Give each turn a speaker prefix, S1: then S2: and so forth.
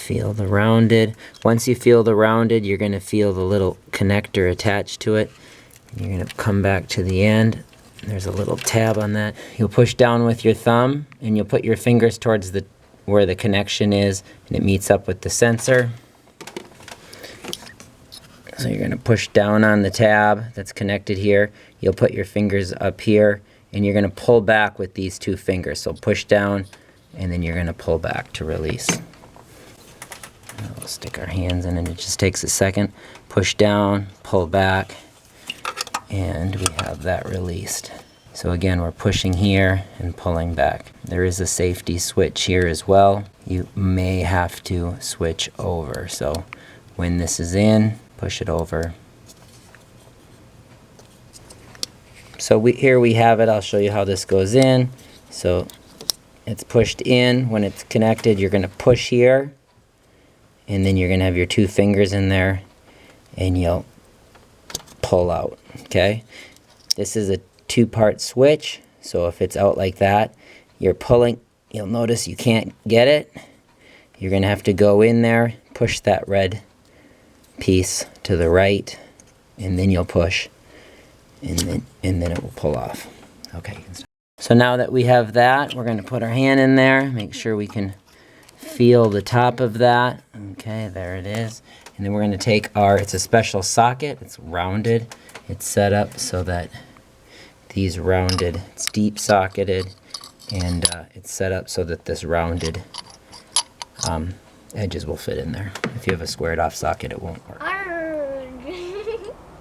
S1: feel the rounded. Once you feel the rounded, you're going to feel the little connector attached to it. You're going to come back to the end. There's a little tab on that. You'll push down with your thumb, and you'll put your fingers towards where the connection is, and it meets up with the sensor. So you're going to push down on the tab that's connected here. You'll put your fingers up here, and you're going to pull back with these two fingers. So push down, and then you're going to pull back to release. We'll stick our hands in, and it just takes a second. Push down, pull back, and we have that released. So again, we're pushing here and pulling back. There is a safety switch here as well. You may have to switch over. So when this is in, push it over. So here we have it. I'll show you how this goes in. So it's pushed in. When it's connected, you're going to push here, and then you're going to have your two fingers in there, and you'll pull out. Okay, this is a two-part switch, so if it's out like that, you're pulling, you'll notice you can't get it. You're going to have to go in there, push that red piece to the right, and then you'll push, and then it will pull off. Okay, so now that we have that, we're going to put our hand in there, make sure we can feel the top of that. Okay, there it is. And then we're going to take it's a special socket, it's rounded. It's set up so that these rounded, it's deep socketed, and it's set up so that this rounded edges will fit in there. If you have a squared off socket, it won't work.